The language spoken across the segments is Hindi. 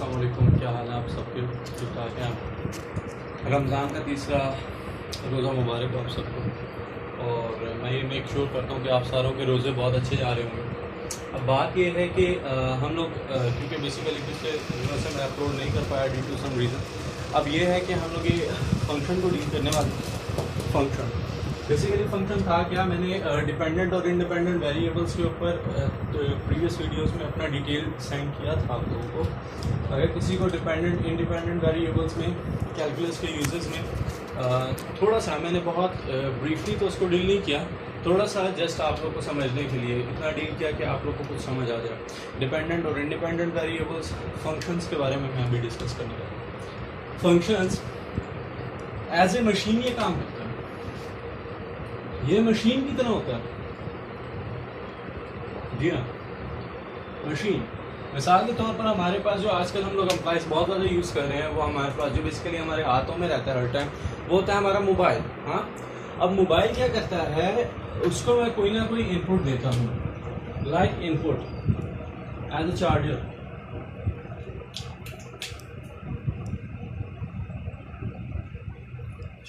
अस्सलाम वालेकुम, क्या हाल है आप सबके? ठीक ठाक हैं? रमज़ान का तीसरा रोज़ा मुबारक हो आप सबको। और मैं ये मेक श्योर करता हूँ कि आप सारों के रोज़े बहुत अच्छे जा रहे होंगे। अब बात ये है कि हम लोग क्योंकि बेसिकली पिछले दिनों से मैं अपलोड नहीं कर पाया ड्यू टू सम रीज़न। अब ये है कि हम लोग ये फंक्शन को डील करने वाले फंक्शन बेसिकली फंक्शन था क्या, मैंने डिपेंडेंट और इंडिपेंडेंट वेरिएबल्स के ऊपर प्रीवियस वीडियोस में अपना डिटेल सेंड किया था आप लोगों को। अगर किसी को डिपेंडेंट इंडिपेंडेंट वेरिएबल्स में कैलकुलस के यूजेस में थोड़ा सा मैंने बहुत ब्रीफली तो उसको डील नहीं किया, थोड़ा सा जस्ट आप लोग को समझने के लिए इतना डील किया कि आप लोग को कुछ समझ आ जाए। डिपेंडेंट और इंडिपेंडेंट वेरिएबल्स फंक्शंस के बारे में मैं अभी डिस्कस करने वाला हूँ। फंक्शंस एज ए मशीन ये काम करता है, ये मशीन की तरह होता है। जी हाँ, मशीन। मिसाल के तौर पर हमारे पास जो आजकल हम लोग अप्लाइंस बहुत ज़्यादा यूज़ कर रहे हैं, वो हमारे पास जो बेसिकली हमारे हाथों में रहता है हर टाइम, वो होता है हमारा मोबाइल। हाँ, अब मोबाइल क्या करता है, उसको मैं कोई ना कोई इनपुट देता हूँ, like input as a charger.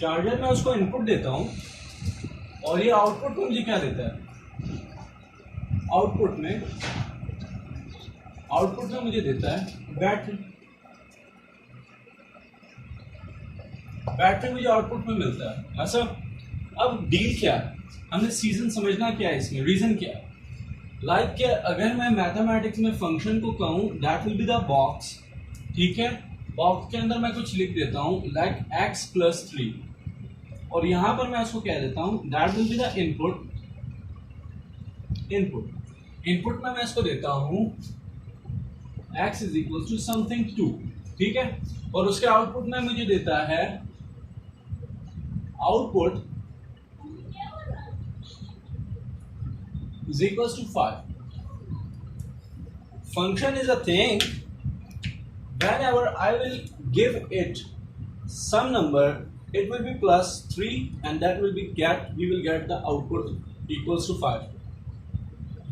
Charger में उसको इनपुट देता हूँ और ये आउटपुट को मुझे क्या देता है, आउटपुट में मुझे देता है बैटरी। बैटरी मुझे आउटपुट में मिलता है ऐसा। अब डील क्या है, हमने सीजन समझना क्या है, इसमें रीजन क्या है। लाइक क्या, अगर मैं मैथमेटिक्स में फंक्शन को कहूँ that will be the box, ठीक है। बॉक्स के अंदर मैं कुछ लिख देता हूँ लाइक x+3 और यहां पर मैं उसको कह देता हूं that will be the input. Input में मैं इसको देता हूं x is equal to something 2, ठीक है। और उसके आउटपुट में मुझे देता है output is equal to 5। Function is a thing whenever I will give it some number, it will be +3 and that will be we will get the output equals to 5।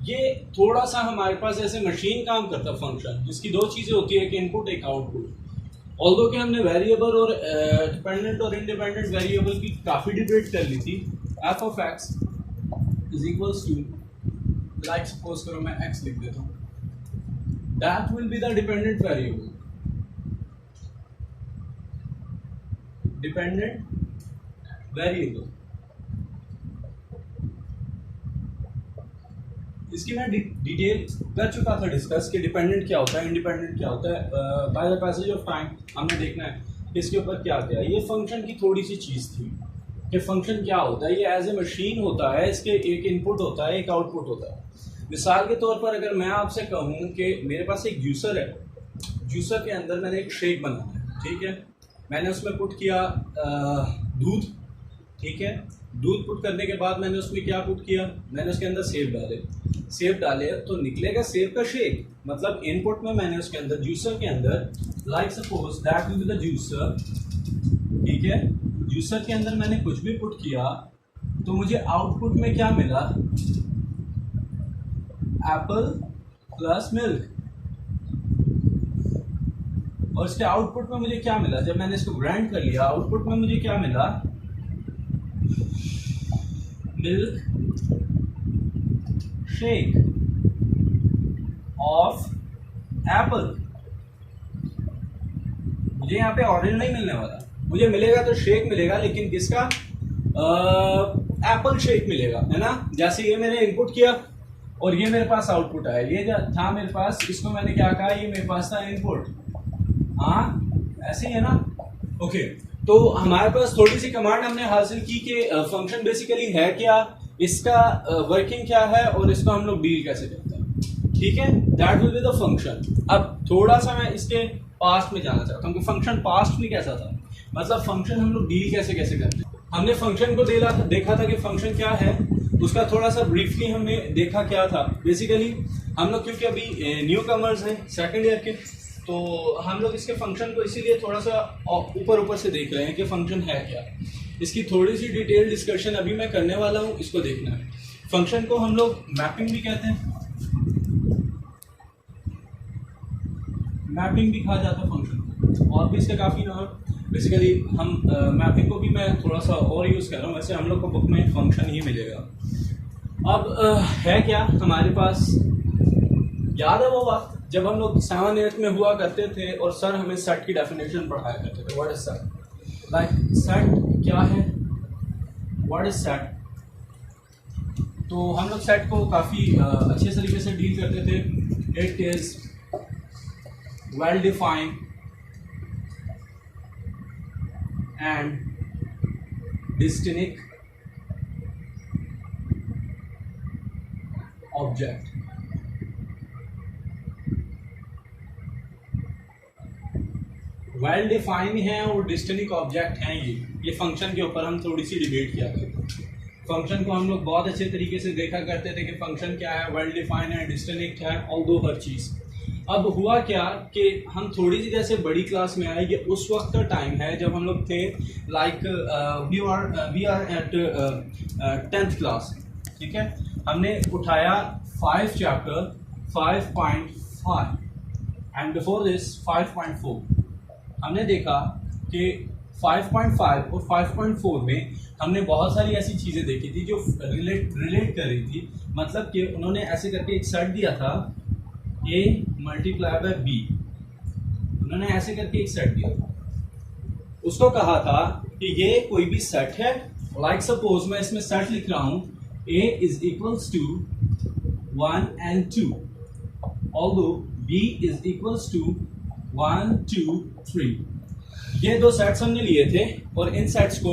ये थोड़ा सा हमारे पास ऐसे मशीन काम करता है फंक्शन, जिसकी दो चीजें होती है, एक इनपुट एक आउटपुट। ऑल्दो कि हमने वेरिएबल और डिपेंडेंट और इंडिपेंडेंट वेरिएबल की काफी डिबेट कर ली थी। f of x is equals to, like suppose करो मैं x लिख देता हूँ, that will be the dependent variable. Dependent variable, इसकी मैं डिटेल कर चुका था डिस्कस कि डिपेंडेंट क्या होता है, इंडिपेंडेंट क्या होता है। By the passage of time हमने देखना है इसके ऊपर क्या क्या है। ये फंक्शन की थोड़ी सी चीज़ थी कि फंक्शन क्या होता है। ये एज ए मशीन होता है, इसके एक इनपुट होता है एक आउटपुट होता है। मिसाल के तौर पर अगर मैं आपसे कहूँ कि मेरे पास एक जूसर है, जूसर के अंदर मैंने एक शेक बनाना है, ठीक है। मैंने उसमें पुट किया दूध, ठीक है। दूध पुट करने के बाद मैंने उसमें क्या पुट किया, मैंने उसके अंदर सेब डाले तो निकलेगा सेब का शेक। मतलब इनपुट में मैंने उसके अंदर जूसर के अंदर like suppose that will be the juicer, ठीक है। जूसर के अंदर मैंने कुछ भी पुट किया तो मुझे आउटपुट में क्या मिला, एप्पल प्लस मिल्क। और इसके आउटपुट में मुझे क्या मिला, जब मैंने इसको ग्राइंड कर लिया आउटपुट में मुझे क्या मिला, मिल्क शेक ऑफ एप्पल। मुझे यहाँ पे ऑरेंज नहीं मिलने वाला, मुझे मिलेगा तो शेक मिलेगा, लेकिन किसका, एप्पल शेक मिलेगा, है ना। जैसे ये मैंने इनपुट किया और ये मेरे पास आउटपुट आया, ये था मेरे पास, इसको मैंने क्या कहा, ये मेरे पास था इनपुट। हाँ, ऐसे ही है ना। ओके, तो हमारे पास थोड़ी सी कमांड हमने हासिल की कि फंक्शन बेसिकली है क्या, इसका वर्किंग क्या है और इसको हम लोग डील कैसे करते हैं, ठीक है। That will be the function. अब थोड़ा सा मैं इसके पास्ट में जाना चाहता हूँ कि फंक्शन पास्ट में कैसा था, मतलब फंक्शन हम लोग डील कैसे कैसे करते हैं। हमने फंक्शन को देखा था कि फंक्शन क्या है, उसका थोड़ा सा ब्रीफली हमने देखा क्या था। बेसिकली हम लोग क्योंकि अभी न्यू कमर्स हैं सेकेंड ईयर के, तो हम लोग इसके फंक्शन को इसीलिए थोड़ा सा ऊपर से देख रहे हैं कि फंक्शन है क्या। इसकी थोड़ी सी डिटेल डिस्कशन अभी मैं करने वाला हूँ, इसको देखना है। फंक्शन को हम लोग मैपिंग भी कहते हैं। मैपिंग भी कहा जाता है फंक्शन को, और भी इसके काफ़ी नाम। बेसिकली हम मैपिंग को भी मैं थोड़ा सा और यूज़ कर रहा हूँ, वैसे हम लोग को बुक में फंक्शन ही मिलेगा। अब है क्या हमारे पास, याद है वो वक्त जब हम लोग 7-8 में हुआ करते थे और सर हमें सेट की डेफिनेशन पढ़ाया करते थे। What is set, like set क्या है, व्हाट इज सेट। तो हम लोग सेट को काफ़ी अच्छे तरीके से डील करते थे। It is well defined and distinct object. Well defined है और डिस्टिंक्ट ऑब्जेक्ट हैं। ये फंक्शन के ऊपर हम थोड़ी सी डिबेट किया करते थे। फंक्शन को हम लोग बहुत अच्छे तरीके से देखा करते थे कि फंक्शन क्या है, वेल डिफाइंड है, डिस्टिंक्ट है, ऑल्दो हर चीज़। अब हुआ क्या कि हम थोड़ी सी जैसे बड़ी क्लास में आए, ये उस वक्त का टाइम है जब हम लोग थे like we are at 10th class, ठीक है। हमने उठाया 5 चैप्टर 5.5 एंड बिफोर दिस 5.4। हमने देखा कि 5.5 और 5.4 में हमने बहुत सारी ऐसी चीज़ें देखी थी जो रिलेट कर रही थी। मतलब कि उन्होंने ऐसे करके एक सेट दिया था A मल्टीप्लाई बाय B, उन्होंने ऐसे करके एक सेट दिया था। उसको कहा था कि ये कोई भी सेट है, लाइक सपोज मैं इसमें सेट लिख रहा हूँ A is equals to 1 and 2, although B is equals to 1 2 3। ये दो सेट्स हमने लिए थे और इन सेट्स को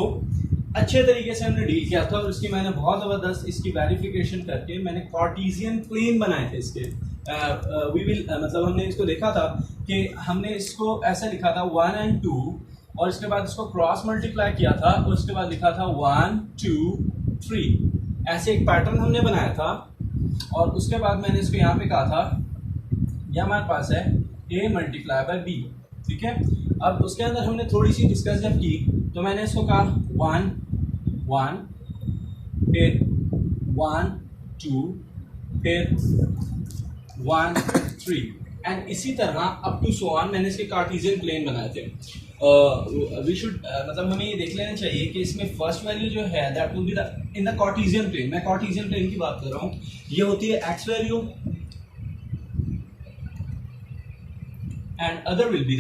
अच्छे तरीके से हमने डील किया था और इसकी मैंने बहुत ज़बरदस्त इसकी वेरिफिकेशन करके मैंने कार्टेशियन प्लेन बनाए थे इसके। मतलब हमने इसको देखा था कि हमने इसको ऐसे लिखा था 1 and 2 और इसके बाद इसको क्रॉस मल्टीप्लाई किया था और उसके बाद लिखा था 1 2 3। ऐसे एक पैटर्न हमने बनाया था और उसके बाद मैंने इसको यहाँ पे कहा था यह हमारे पास है A मल्टीप्लाई बाय B, ठीक है। अब उसके अंदर हमने थोड़ी सी डिस्कस जब की तो मैंने इसको कहा 1 1, फिर 1 2, फिर 1 3 एंड इसी तरह अप टू सो ऑन मैंने इसके कार्टेशियन प्लेन बनाए थे। वी शुड मतलब हमें ये देख लेना चाहिए कि इसमें फर्स्ट वैल्यू जो है that will be in the Cartesian plane. मैं कार्टेशियन प्लेन की बात कर रहा हूँ। ये होती है x value and other will be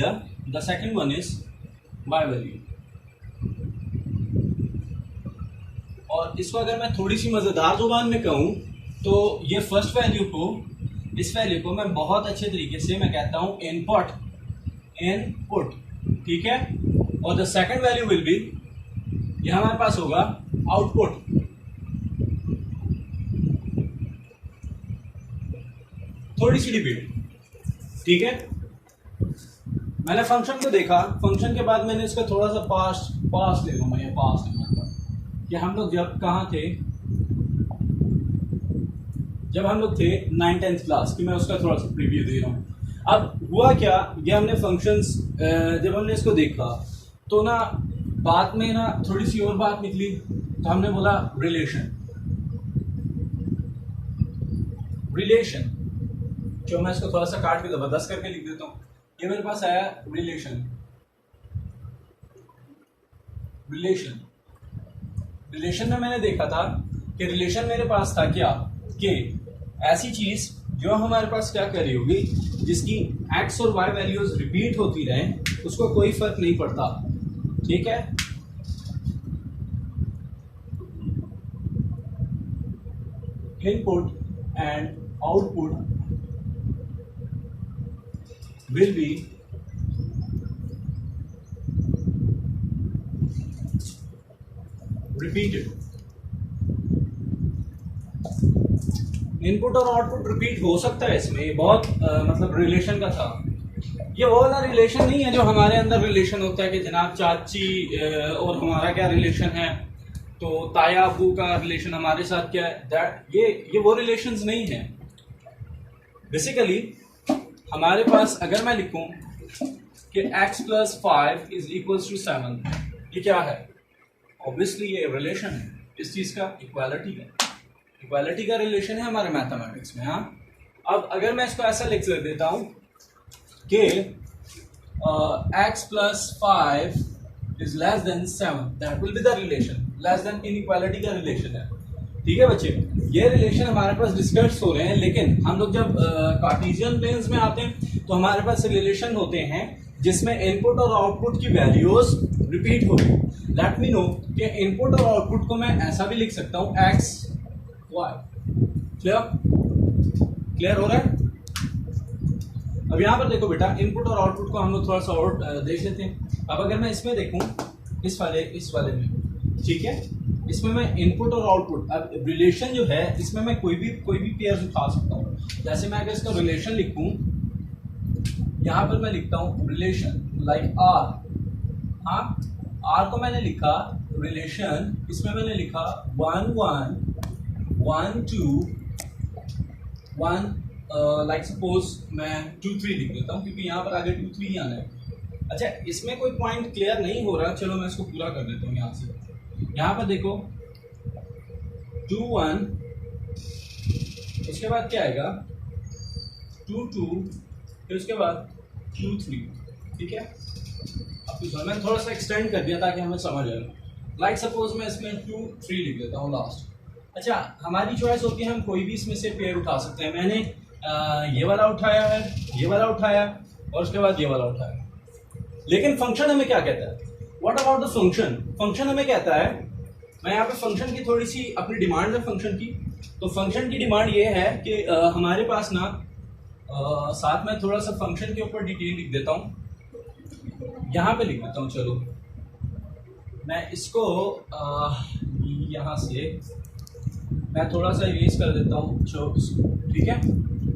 the second one is y value। और इसको अगर मैं थोड़ी सी मज़ेदार जुबान में कहूँ तो ये फर्स्ट वैल्यू को, इस वैल्यू को मैं बहुत अच्छे तरीके से मैं कहता हूँ इनपुट, ठीक है। और the second value will be, ये हमारे पास होगा आउटपुट। थोड़ी सी डिबेट, ठीक है। मैंने फंक्शन को देखा, फंक्शन के बाद मैंने इसका थोड़ा सा पास्ट ले लूँ, मैं पास्ट कि हम लोग जब कहाँ थे, जब हम लोग थे 9th-10th क्लास की, मैं उसका थोड़ा सा प्रीव्यू दे रहा हूँ। अब हुआ क्या, ये हमने फंक्शंस जब हमने इसको देखा तो ना बात में ना थोड़ी सी और बात निकली, तो हमने बोला रिलेशन। जो मैं इसको थोड़ा सा काट के जबरदस्त करके लिख देता हूँ। ये मेरे पास आया रिलेशन में मैंने देखा था कि रिलेशन मेरे पास था क्या, कि ऐसी चीज जो हमारे पास क्या कर रही होगी, जिसकी एक्स और वाई वैल्यूज रिपीट होती रहे, उसको कोई फर्क नहीं पड़ता, ठीक है। Input and output will be repeated। Input और आउटपुट रिपीट हो सकता है इसमें, ये बहुत मतलब रिलेशन का था। ये वो वाला रिलेशन नहीं है जो हमारे अंदर रिलेशन होता है कि जनाब चाची और हमारा क्या रिलेशन है, तो ताया अबू का रिलेशन हमारे साथ क्या है, दैट ये वो रिलेशंस नहीं है। बेसिकली हमारे पास अगर मैं लिखूं कि x + 5 इज इक्वल्स टू 7, ये क्या है, ऑब्वियसली ये रिलेशन है इस चीज का, इक्वालिटी का रिलेशन है हमारे मैथमेटिक्स में। हाँ, अब अगर मैं इसको ऐसा लिख देता हूं कि x plus 5 is less than 7, that will be the relation, less than inequality का रिलेशन है। ठीक है बच्चे, ये रिलेशन हमारे पास डिस्कस हो रहे हैं, लेकिन हम लोग जब कार्टेशियन प्लेन्स में आते हैं तो हमारे पास रिलेशन होते हैं जिसमें इनपुट और आउटपुट की वैल्यूज रिपीट हो रही है। लेट मी नो कि इनपुट और आउटपुट को मैं ऐसा भी लिख सकता हूं x y। क्लियर हो रहा है? अब यहां पर देखो बेटा, इनपुट और आउटपुट को हम लोग थोड़ा सा और देख लेते हैं। अब अगर मैं इसमें देखूं, इस वाले में, ठीक है, इसमें मैं इनपुट और आउटपुट, अब रिलेशन जो है इसमें मैं कोई भी पेयर उठा सकता हूं। जैसे मैं अगर इसका रिलेशन लिखूं, यहां पर मैं लिखता हूं रिलेशन लाइक r। हाँ, r को मैंने लिखा रिलेशन, इसमें मैंने लिखा 1 1 1 2 1, लाइक सपोज मैं 2 3 लिख देता हूँ, क्योंकि यहाँ पर आगे 2 3 ही आना है। अच्छा, इसमें कोई पॉइंट क्लियर नहीं हो रहा, चलो मैं इसको पूरा कर देता हूँ यहाँ से। यहाँ पर देखो 2 1, उसके बाद क्या आएगा 2 2, फिर उसके बाद 2 3। ठीक है, अब मैंने थोड़ा सा एक्सटेंड कर दिया ताकि हमें समझ आए। लाइक सपोज मैं इसमें 2 3 लिख देता हूँ लास्ट। अच्छा, हमारी चॉइस होती है, हम कोई भी इसमें से पेयर उठा सकते हैं। मैंने ये वाला उठाया है, ये वाला उठाया, और उसके बाद ये वाला उठाया। लेकिन फंक्शन हमें क्या कहता है? What about the function? Function हमें कहता है, मैं यहाँ पे फंक्शन की थोड़ी सी अपनी डिमांड है फंक्शन की। तो फंक्शन की डिमांड ये है कि हमारे पास ना साथ में थोड़ा सा फंक्शन के ऊपर डिटेल लिख देता हूँ, यहाँ पे लिख देता हूँ। चलो मैं इसको यहाँ से मैं थोड़ा सा इरेज कर देता हूँ। ठीक है,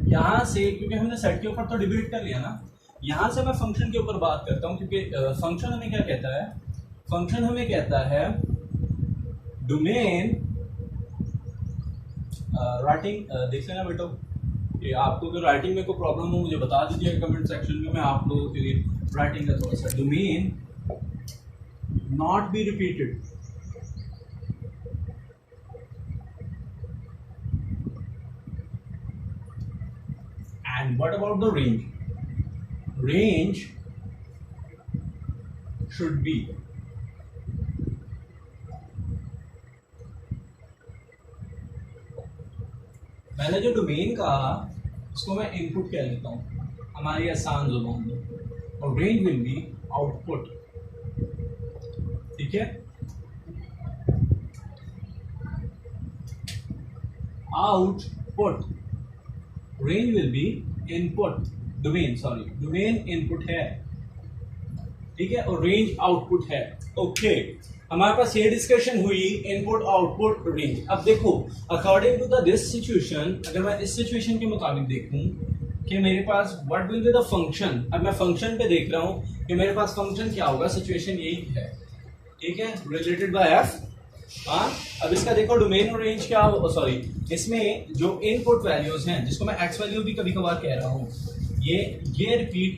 यहाँ से, क्योंकि हमने सेट के ऊपर तो डिबेट कर लिया ना, यहाँ से मैं फंक्शन के ऊपर बात करता हूँ। क्योंकि फंक्शन हमें क्या कहता है? फंक्शन हमें कहता है डोमेन, राइटिंग देख लेना बेटो, कि आपको अगर राइटिंग में कोई प्रॉब्लम हो मुझे बता दीजिए कमेंट सेक्शन में, मैं आप लोगों के लिए राइटिंग का थोड़ा सा। Domain not be repeated, and what about the range? Range should be मैंने जो डोमेन कहा उसको मैं इनपुट कह लेता हूँ हमारी आसान जुबान में, और रेंज विल बी आउटपुट। ठीक है, output, range will be input, domain input है। ठीक है, और रेंज आउटपुट है। ओके, हमारे पास ये डिस्कशन हुई इनपुट आउटपुट रेंज। अब देखो, according to the this situation, अगर मैं इस सिचुएशन के मुताबिक देखूं कि मेरे पास what will be the function, अब मैं फंक्शन पे देख रहा हूं कि मेरे पास फंक्शन क्या होगा, सिचुएशन यही है। ठीक है, रिलेटेड बाय एफ। हाँ, अब इसका देखो डोमेन और रेंज क्या हो, सॉरी, इसमें जो इनपुट वैल्यूज हैं, जिसको मैं एक्स वैल्यू भी कभी कभार कह रहा हूँ, ये रिपीट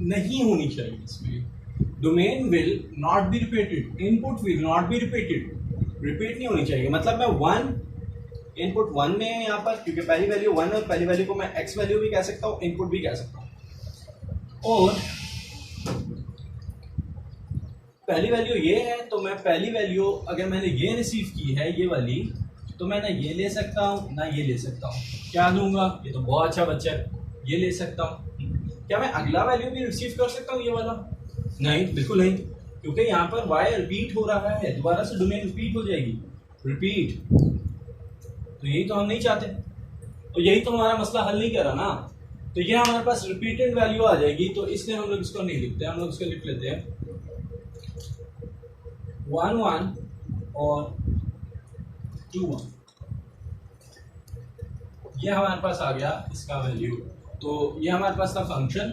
नहीं होनी चाहिए। इसमें domain will not be repeated, input will not be repeated, repeat नहीं होनी चाहिए। मतलब मैं 1 इनपुट 1 में है यहाँ पर, क्योंकि पहली वैल्यू 1 और पहली वैल्यू को मैं एक्स वैल्यू भी कह सकता हूँ, इनपुट भी कह सकता हूँ। और पहली वैल्यू ये है, तो मैं पहली वैल्यू अगर मैंने ये रिसीव की है, ये वाली, तो मैं ना ये ले सकता हूँ ना ये ले सकता हूँ। क्या लूंगा? ये तो बहुत अच्छा बच्चा है, ये ले सकता हूँ। क्या मैं अगला वैल्यू भी रिसीव कर सकता हूँ, ये वाला? नहीं, बिल्कुल नहीं, क्योंकि यहाँ पर y रिपीट हो रहा है, दोबारा से डोमेन रिपीट हो जाएगी, रिपीट। तो यही तो हम नहीं चाहते, तो यही तो हमारा मसला हल नहीं कर रहा ना। तो ये हमारे पास रिपीटेड वैल्यू आ जाएगी, तो इसलिए हम लोग इसको नहीं लिखते, हम लोग इसको लिख लेते हैं 1 1 और 2 1। ये हमारे पास आ गया इसका वैल्यू। तो ये हमारे पास था फंक्शन,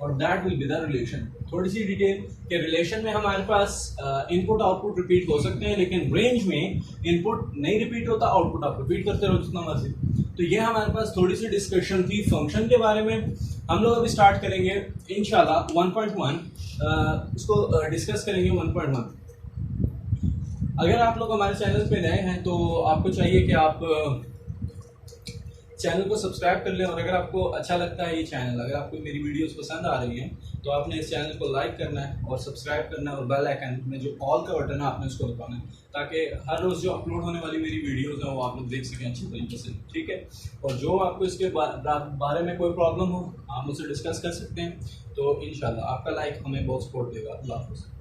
और that will be the relation. थोड़ी सी डिटेल के रिलेशन में हमारे पास इनपुट आउटपुट रिपीट हो सकते हैं, लेकिन रेंज में इनपुट नहीं रिपीट होता, आउटपुट आप रिपीट करते रहो जितना मर्जी। तो ये हमारे पास थोड़ी सी डिस्कशन थी फंक्शन के बारे में। हम लोग अभी स्टार्ट करेंगे इंशाल्लाह 1.1, इसको डिस्कस करेंगे 1.1। अगर आप लोग हमारे चैनल पे नए हैं तो आपको चाहिए कि आप चैनल को सब्सक्राइब कर लें। और अगर आपको अच्छा लगता है ये चैनल, अगर आपको मेरी वीडियोस पसंद आ रही हैं, तो आपने इस चैनल को लाइक करना है और सब्सक्राइब करना है, और बेल आइकन में जो ऑल का बटन है आपने उसको दबाना है, ताकि हर रोज़ जो अपलोड होने वाली मेरी वीडियोस हैं वो आप लोग देख सकें अच्छी तरीके से, ठीक है। और जो आपको इसके बारे में कोई प्रॉब्लम हो, आप मुझसे डिस्कस कर सकते हैं। तो इंशाल्लाह आपका लाइक हमें बहुत सपोर्ट देगा। अल्लाह हाफ़िज़।